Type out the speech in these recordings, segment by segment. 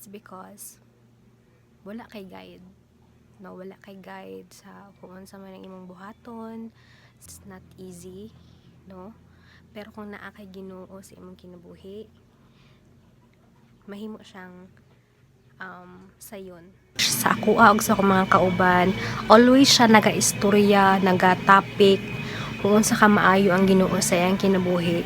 It's because wala kay guide. No, wala kay guide sa kung unsa man ang imong buhaton. It's not easy, no? Pero kung naa kay Ginoo sa imong kinabuhi, mahimo siyang sayon. Sa ako ug sa akong mga kauban, always siya naga-istorya, naga-topic kung unsa ka maayo ang Ginoo sa iyang kinabuhi.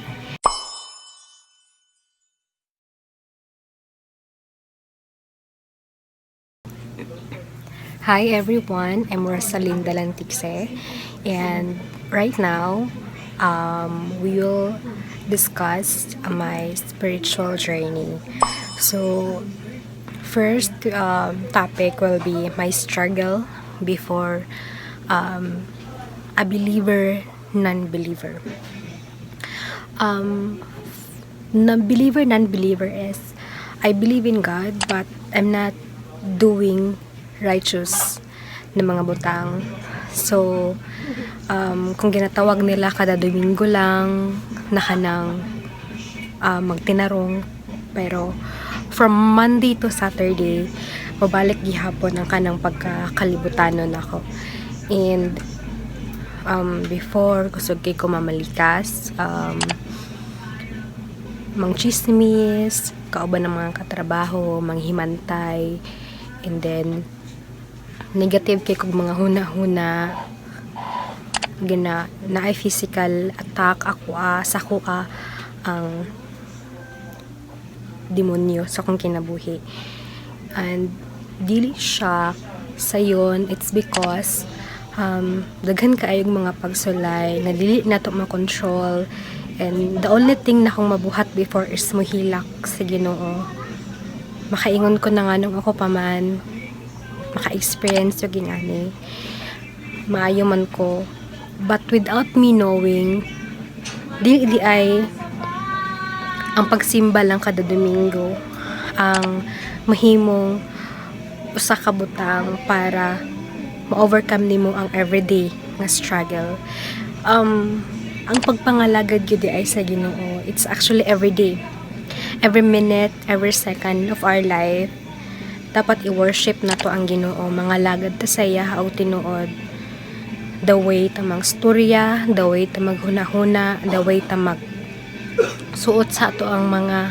Hi everyone, I'm Rosalinda Lanticse, and right now we will discuss my spiritual journey. So first topic will be my struggle before a believer, non-believer. Non-believer, non-believer is I believe in God but I'm not doing righteous na mga butang. So kung ginatawag nila kada Domingo lang na kanang magtinarong, pero from Monday to Saturday mabalik gihapon ang kanang pagkakalibutanon ako. And before kusog kay ko mamalikas, mangchismis, kauban ng mga katrabaho, manghimantay, and then negative kay kog mga huna-huna gina na ay physical attack ako sa ko ang demonyo sa kong kinabuhi. And dili siya sayon, it's because daghan kaayong mga pagsulay na dili nato makontrol, and the only thing na akong mabuhat before is mohilak sa Ginoo. Makaingon ko na nga nung ako pa man maka-experience yung ginani, maayo man ko, but without me knowing, di ay ang pagsimba lang kada Domingo ang mahimong usa ka butang para ma-overcome nimo ang everyday nga struggle. Ang pagpangalagad gyud ay sa Ginoo, it's actually every day, every minute, every second of our life dapat i-worship nato ang Ginoo, mga lagad ta saya o tinuod, the way ta magstorya, the way ta maghuna-huna, the way ta mag suot sa ato ang mga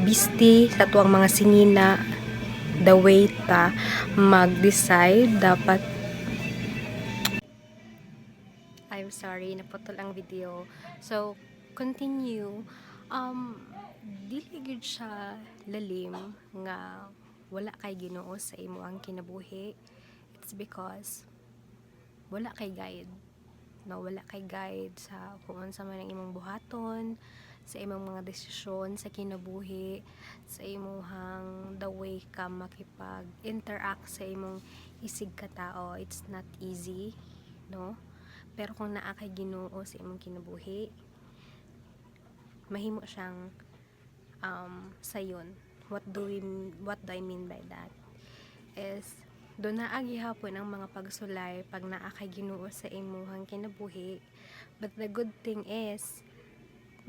bisti, sa ato ang mga sinina, the way ta mag-decide dapat. I'm sorry, naputol ang video. So, continue. Dili gyud siya lalim nga wala kay Ginoo sa imo ang kinabuhi. It's because wala kay guide. No, wala kay guide sa kung unsa man ang imong buhaton, sa imong mga desisyon sa kinabuhi, sa imong the way ka makipag-interact sa imong isig ka tao. It's not easy, no? Pero kung naa kay Ginoo sa imong kinabuhi, mahimo siyang sayon. What do I mean by that? Is do naa gihapon ang mga pagsulay pag naa kay Ginoo sa imong kinabuhi. But the good thing is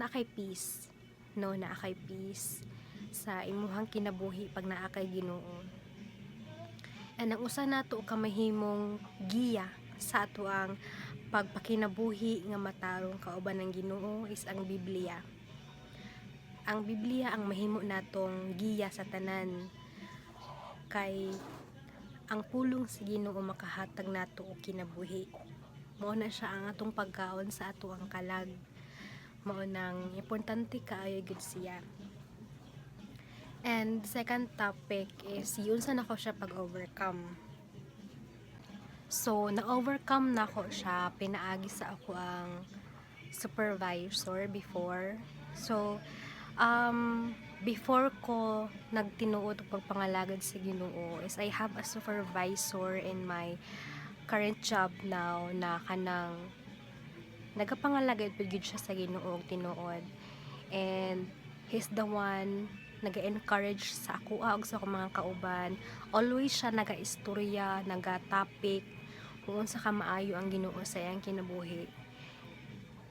naa kay peace. No, naa kay peace sa imong kinabuhi pag naa kay Ginoo. And ang usa nato ka mahimong giya sa ato ang pagpakinabuhi nga matarong kauban ng Ginoo is ang Biblia. Ang Biblia ang mahimo natong giya sa tanan, kay ang pulong sa Ginoo makahatag nato og kinabuhi. Mao na siya ang atong pagkaon sa ato ang kalag. Mao nang importante kaayo gid siya. And second topic is yun sa nako siya pag-overcome. So, na-overcome na ko siya, pinaagi sa ako ang supervisor before. So, before ko nagtinuod og pagpangalagad sa Ginoo is I have a supervisor in my current job now na kanang nagapangalagad pud gyud siya sa Ginoo og tinuod. And he's the one naga-encourage sa ako ug sa akong mga kauban. Always siya naga-istorya, naga-topic kung unsa ka maayo ang Ginoo sa iyang kinabuhi.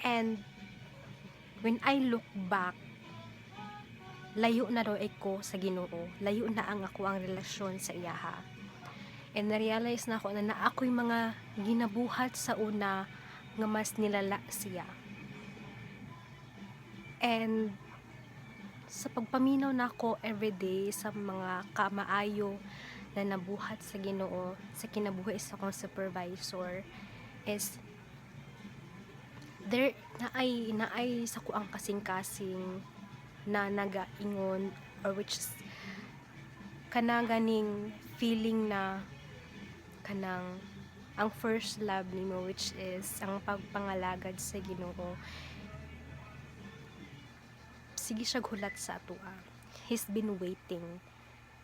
And when I look back, layo na daw ako sa Ginoo, layo na ang ako ang relasyon sa iyaha. And na-realize na ako na ako'y mga ginabuhat sa una nga mas nilala siya. And sa pagpaminaw na ako everyday sa mga kamaayo na nabuhat sa Ginoo, sa kinabuhi sa akong supervisor, is there naay sa kuang kasing-kasing na nagaingon, or which is kanang ganing feeling na kanang ang first love nimo, which is ang pagpangalagad sa Ginoo, sige siya hulat sa atoa. He's been waiting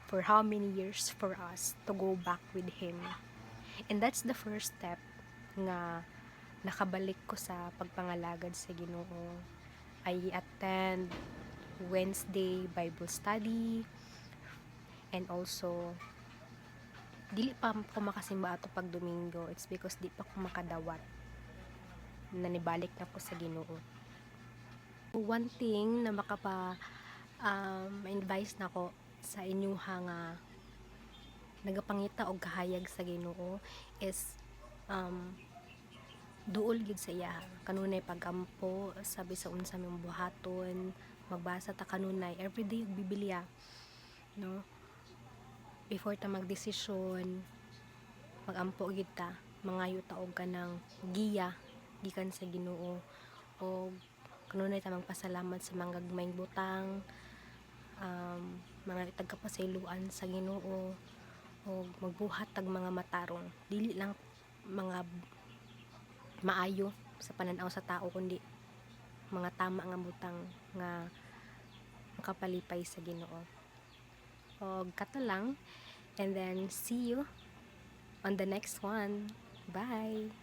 for how many years for us to go back with him. And that's the first step nga nakabalik ko sa pagpangalagad sa Ginoo. I attend Wednesday Bible study, and also dili pa ako makasimba ato pag Domingo. It's because di pa ako makadawat, nanibalik na ko sa Ginoo. One thing na advice na ko sa inyo nga nagapangita og kahayag sa Ginoo is duol gid sa iya, kanunay pagampo, sabi sa unsa mong buhaton, magbasa ta kanunay everyday og Biblia, no? Before ta magdesisyon, magampo gid ta, mangayo ta og kanang giya gikan sa Ginoo, o kanunay ta magpasalamat sa mga gagmayng butang, mga tagkapasayloan sa Ginoo, o magbuhat tag mga matarong, dili lang mga maayo sa pananaw sa tao, kundi mga tama nga butang nga makapalipay sa Ginoo. O kato lang, and then see you on the next one. Bye!